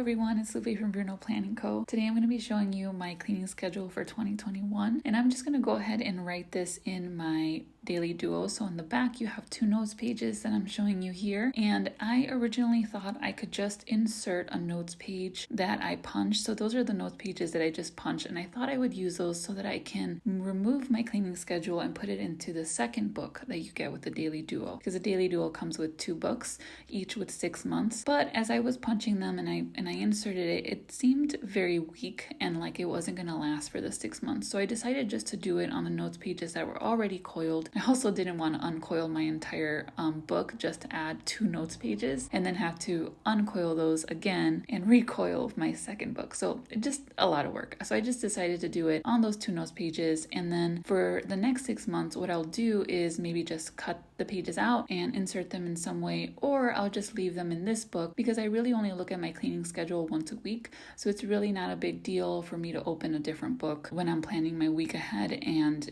everyone, it's Lupe from BrunoPlanningCo. Today I'm going to be showing you my cleaning schedule for 2021, and I'm just going to go ahead and write this in my daily duo. So on the back you have 2 notes pages that I'm showing you here, and I originally thought I could just insert a notes page that I punched. So those are the notes pages that I just punched, and I thought I would use those so that I can remove my cleaning schedule and put it into the second book that you get with the daily duo, because the daily duo comes with 2 books, each with 6 months. But as I was punching them and I inserted it, it seemed very weak and like it wasn't going to last for the 6 months. So I decided just to do it on the notes pages that were already coiled. I also didn't want to uncoil my entire book just to add 2 notes pages and then have to uncoil those again and recoil my second book. So just a lot of work. So I just decided to do it on those 2 notes pages, and then for the next 6 months what I'll do is maybe just cut the pages out and insert them in some way, or I'll just leave them in this book because I really only look at my cleaning schedule once a week. So it's really not a big deal for me to open a different book when I'm planning my week ahead and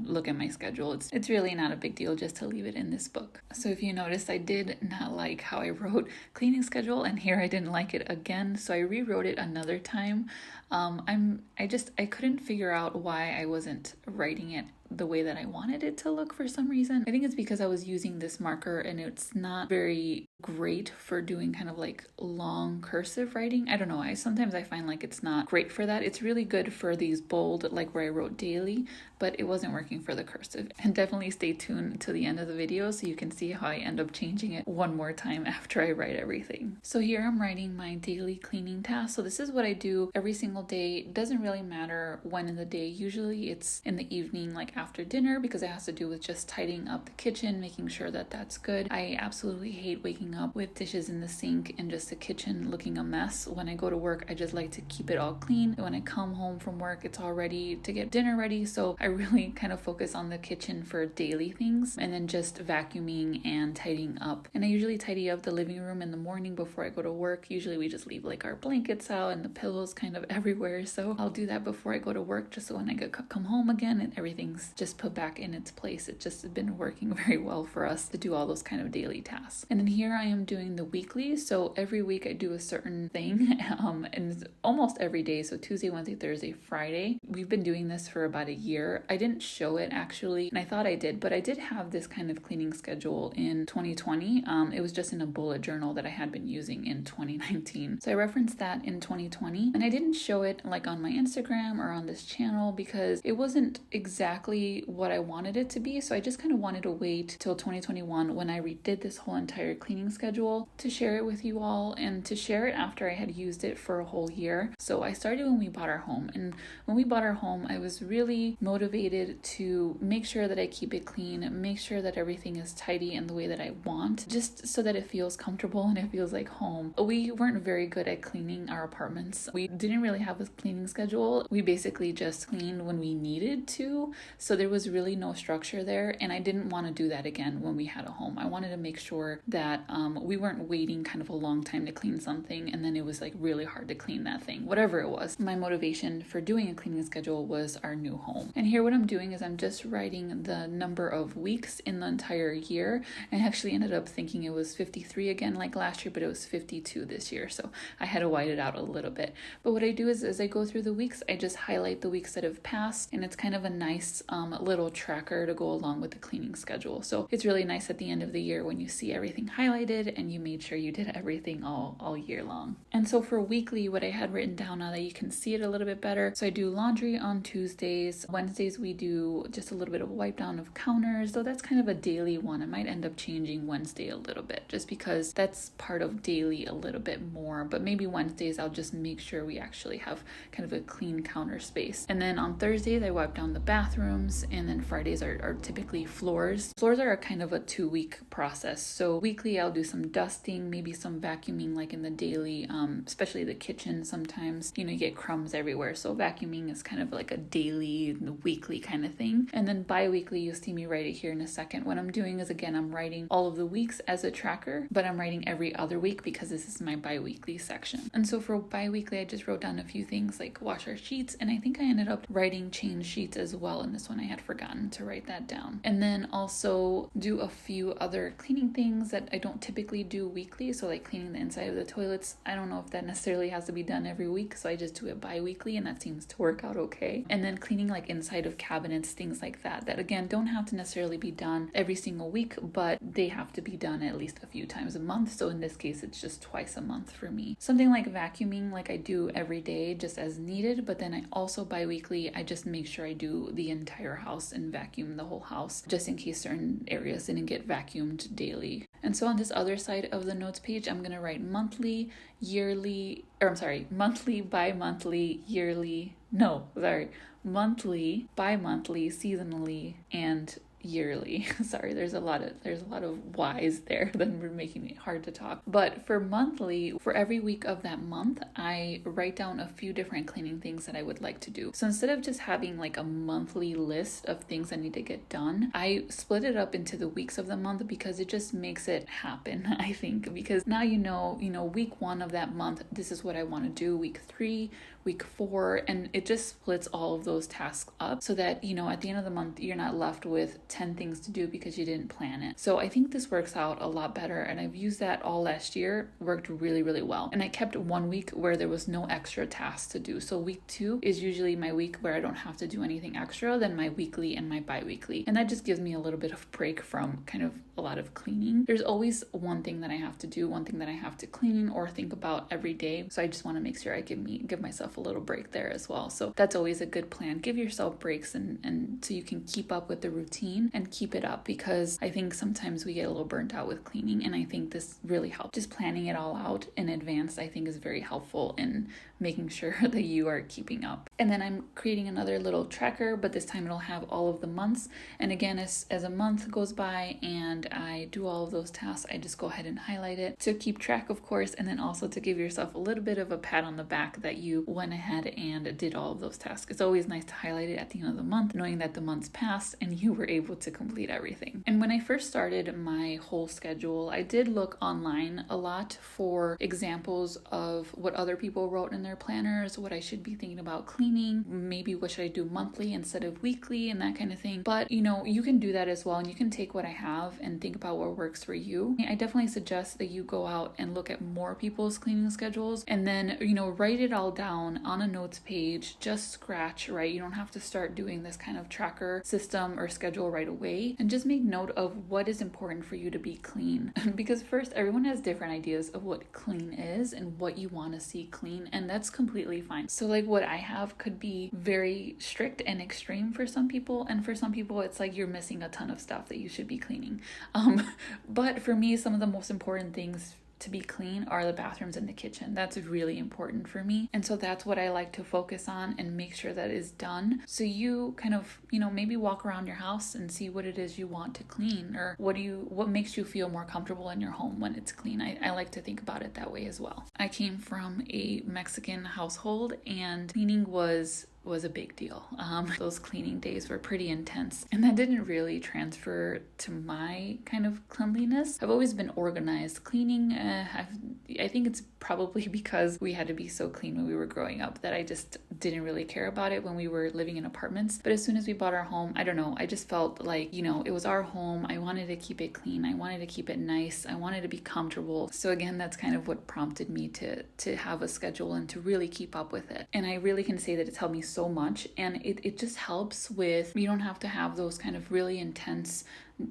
look at my schedule. It's really not a big deal just to leave it in this book. So if you noticed, I did not like how I wrote cleaning schedule, and here I didn't like it again, so I rewrote it another time. I couldn't figure out why I wasn't writing it the way that I wanted it to look for some reason. I think it's because I was using this marker and it's not very great for doing kind of like long cursive writing. I don't know. Sometimes I find like it's not great for that. It's really good for these bold, like where I wrote daily, but it wasn't working for the cursive. And definitely stay tuned to the end of the video so you can see how I end up changing it one more time after I write everything. So here I'm writing my daily cleaning task. So this is what I do every single day. It doesn't really matter when in the day. Usually it's in the evening, like after dinner, because it has to do with just tidying up the kitchen, making sure that that's good. I absolutely hate waking up with dishes in the sink and just the kitchen looking a mess. When I go to work, I just like to keep it all clean. When I come home from work, it's all ready to get dinner ready. So I really kind of focus on the kitchen for daily things, and then just vacuuming and tidying up. And I usually tidy up the living room in the morning before I go to work. Usually we just leave like our blankets out and the pillows kind of everywhere. So I'll do that before I go to work, just so when I come home again and everything's just put back in its place. It's just been working very well for us to do all those kind of daily tasks. And then here I am doing the weekly. So every week I do a certain thing, and it's almost every day. So Tuesday, Wednesday, Thursday, Friday. We've been doing this for about a year. I didn't show it actually, and I thought I did, but I did have this kind of cleaning schedule in 2020. It was just in a bullet journal that I had been using in 2019. So I referenced that in 2020, and I didn't show it like on my Instagram or on this channel because it wasn't exactly what I wanted it to be. So I just kind of wanted to wait till 2021 when I redid this whole entire cleaning schedule to share it with you all, and to share it after I had used it for a whole year. So I started when we bought our home, and when we bought our home I was really motivated to make sure that I keep it clean, make sure that everything is tidy in the way that I want, just so that it feels comfortable and it feels like home. We weren't very good at cleaning our apartments. We didn't really have a cleaning schedule. We basically just cleaned when we needed to. So there was really no structure there, and I didn't want to do that again when we had a home. I wanted to make sure that we weren't waiting kind of a long time to clean something and then it was like really hard to clean that thing, whatever it was. My motivation for doing a cleaning schedule was our new home. And here what I'm doing is I'm just writing the number of weeks in the entire year. I actually ended up thinking it was 53 again like last year, but it was 52 this year, so I had to white it out a little bit. But what I do is as I go through the weeks, I just highlight the weeks that have passed, and it's kind of a nice little tracker to go along with the cleaning schedule. So it's really nice at the end of the year when you see everything highlighted and you made sure you did everything all year long. And so for weekly, what I had written down, now that you can see it a little bit better, so I do laundry on Tuesdays. Wednesdays we do just a little bit of wipe down of counters, though that's kind of a daily one. I might end up changing Wednesday a little bit just because that's part of daily a little bit more, but maybe Wednesdays I'll just make sure we actually have kind of a clean counter space. And then on Thursdays I wipe down the bathrooms, and then Fridays are typically floors. Floors are a kind of a 2-week process. So weekly I'll do some dusting, maybe some vacuuming like in the daily, especially the kitchen. Sometimes you get crumbs everywhere, so vacuuming is kind of like a daily, weekly kind of thing. And then bi-weekly, you'll see me write it here in a second. What I'm doing is, again, I'm writing all of the weeks as a tracker, but I'm writing every other week because this is my bi-weekly section. And so for bi-weekly I just wrote down a few things like wash our sheets, and I think I ended up writing change sheets as well in this one. one I had forgotten to write that down. And then also do a few other cleaning things that I don't typically do weekly. So like cleaning the inside of the toilets, I don't know if that necessarily has to be done every week, so I just do it bi-weekly, and that seems to work out okay. And then cleaning like inside of cabinets, things like that again don't have to necessarily be done every single week, but they have to be done at least a few times a month. So in this case, it's just twice a month for me. Something like vacuuming, like I do every day just as needed, but then I also bi-weekly, I just make sure I do the entire house and vacuum the whole house, just in case certain areas didn't get vacuumed daily. And so on this other side of the notes page, I'm gonna write monthly, monthly, bi-monthly, monthly, bi-monthly, seasonally, and yearly. Sorry, there's a lot of Y's there that were making it hard to talk. But for monthly, for every week of that month, I write down a few different cleaning things that I would like to do. So instead of just having like a monthly list of things I need to get done, I split it up into the weeks of the month because it just makes it happen, I think. Because now you know, week 1 of that month, this is what I want to do. Week 3, week 4, and it just splits all of those tasks up so that, at the end of the month, you're not left with 10 things to do because you didn't plan it. So I think this works out a lot better, and I've used that all last year. Worked really, really well. And I kept 1 week where there was no extra tasks to do. So week 2 is usually my week where I don't have to do anything extra than my weekly and my bi-weekly. And that just gives me a little bit of break from kind of a lot of cleaning. There's always one thing that I have to do, one thing that I have to clean or think about every day. So I just want to make sure I give myself a little break there as well. So that's always a good plan. Give yourself breaks and so you can keep up with the routine and keep it up, because I think sometimes we get a little burnt out with cleaning, and I think this really helps. Just planning it all out in advance, I think, is very helpful in making sure that you are keeping up. And then I'm creating another little tracker, but this time it'll have all of the months. And again, as a month goes by and I do all of those tasks, I just go ahead and highlight it to keep track, of course, and then also to give yourself a little bit of a pat on the back that you went ahead and did all of those tasks. It's always nice to highlight it at the end of the month, knowing that the month's passed and you were able to complete everything. And when I first started my whole schedule, I did look online a lot for examples of what other people wrote in their planners, what I should be thinking about cleaning, maybe what should I do monthly instead of weekly, and that kind of thing. But you can do that as well, and you can take what I have and think about what works for you. I definitely suggest that you go out and look at more people's cleaning schedules, and then write it all down on a notes page, just scratch, right? You don't have to start doing this kind of tracker system or schedule right away, and just make note of what is important for you to be clean. Because first, everyone has different ideas of what clean is and what you want to see clean, and that's completely fine. So like what I have could be very strict and extreme for some people, and for some people it's like you're missing a ton of stuff that you should be cleaning. But for me, some of the most important things to be clean are the bathrooms and the kitchen. That's really important for me. And so that's what I like to focus on and make sure that is done. So you kind of, maybe walk around your house and see what it is you want to clean, or what makes you feel more comfortable in your home when it's clean. I like to think about it that way as well. I came from a Mexican household, and cleaning was a big deal. Those cleaning days were pretty intense, and that didn't really transfer to my kind of cleanliness. I've always been organized. Cleaning, I think it's probably because we had to be so clean when we were growing up that I just didn't really care about it when we were living in apartments. But as soon as we bought our home, I don't know, I just felt like, it was our home. I wanted to keep it clean. I wanted to keep it nice. I wanted to be comfortable. So again, that's kind of what prompted me to have a schedule and to really keep up with it. And I really can say that it's helped me so much, and it just helps with, you don't have to have those kind of really intense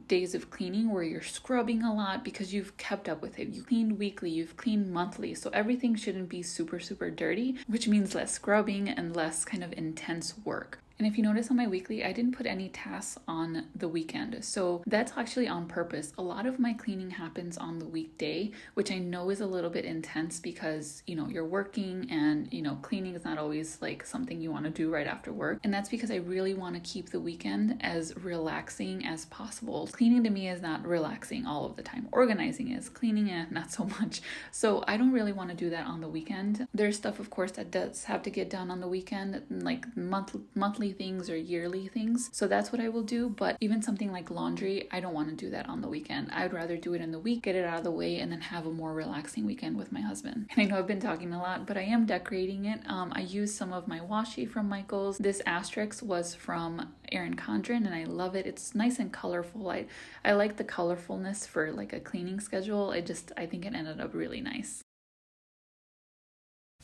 days of cleaning where you're scrubbing a lot because you've kept up with it. You cleaned weekly, you've cleaned monthly, so everything shouldn't be super, super dirty, which means less scrubbing and less kind of intense work. And if you notice on my weekly, I didn't put any tasks on the weekend. So that's actually on purpose. A lot of my cleaning happens on the weekday, which I know is a little bit intense because, you're working and, cleaning is not always like something you want to do right after work. And that's because I really want to keep the weekend as relaxing as possible. Cleaning to me is not relaxing all of the time. Organizing is. Cleaning, not so much. So I don't really want to do that on the weekend. There's stuff, of course, that does have to get done on the weekend, like monthly things or yearly things. So that's what I will do. But even something like laundry, I don't want to do that on the weekend. I would rather do it in the week, get it out of the way, and then have a more relaxing weekend with my husband. And I know I've been talking a lot, but I am decorating it. I used some of my washi from Michael's. This asterisk was from Erin Condren, and I love it. It's nice and colorful. I like the colorfulness for like a cleaning schedule. I think it ended up really nice.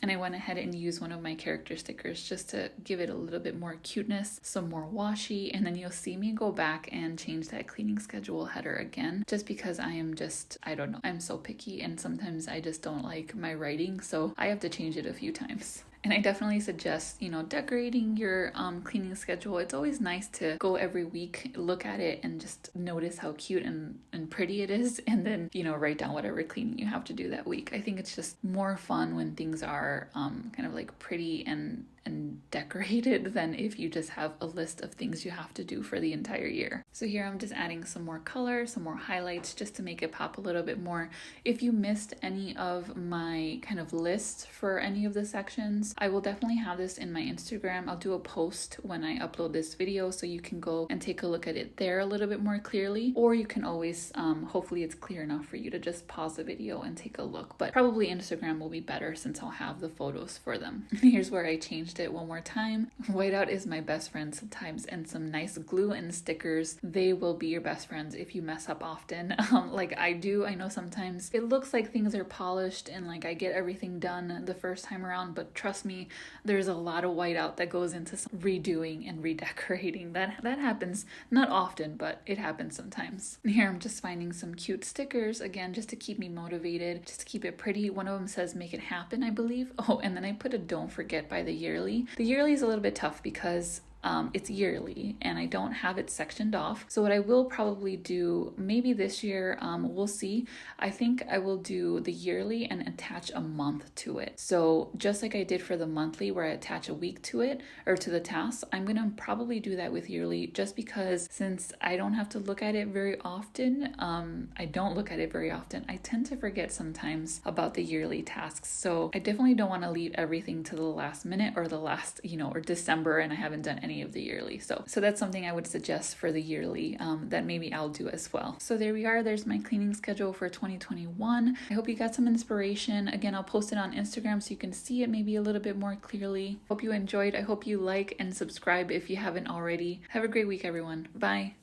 And I went ahead and used one of my character stickers just to give it a little bit more cuteness, some more washi, and then you'll see me go back and change that cleaning schedule header again, just because I don't know, I'm so picky and sometimes I just don't like my writing, so I have to change it a few times. And I definitely suggest, decorating your cleaning schedule. It's always nice to go every week, look at it, and just notice how cute and pretty it is. And then, write down whatever cleaning you have to do that week. I think it's just more fun when things are kind of like pretty and decorated than if you just have a list of things you have to do for the entire year. So here I'm just adding some more color, some more highlights just to make it pop a little bit more. If you missed any of my kind of list for any of the sections, I will definitely have this in my Instagram. I'll do a post when I upload this video so you can go and take a look at it there a little bit more clearly, or you can always, hopefully it's clear enough for you to just pause the video and take a look, but probably Instagram will be better since I'll have the photos for them. Here's where I changed it one more time. Whiteout is my best friend sometimes, and some nice glue and stickers. They will be your best friends if you mess up often. Like I do. I know sometimes it looks like things are polished and like I get everything done the first time around, but trust me, there's a lot of whiteout that goes into some redoing and redecorating. That happens not often, but it happens sometimes. Here I'm just finding some cute stickers again, just to keep me motivated, just to keep it pretty. One of them says "Make it happen," I believe. Oh, and then I put a "Don't forget" by the yearly. The yearly is a little bit tough because it's yearly and I don't have it sectioned off. So what I will probably do, maybe this year, we'll see. I think I will do the yearly and attach a month to it. So just like I did for the monthly where I attach a week to it or to the task, I'm going to probably do that with yearly just because since I don't have to look at it very often, I tend to forget sometimes about the yearly tasks. So I definitely don't want to leave everything to the last minute or the last, or December and I haven't done any of the yearly. So that's something I would suggest for the yearly that maybe I'll do as well. So there we are. There's my cleaning schedule for 2021. I hope you got some inspiration. Again, I'll post it on Instagram so you can see it maybe a little bit more clearly. Hope you enjoyed. I hope you like and subscribe if you haven't already. Have a great week, everyone. Bye.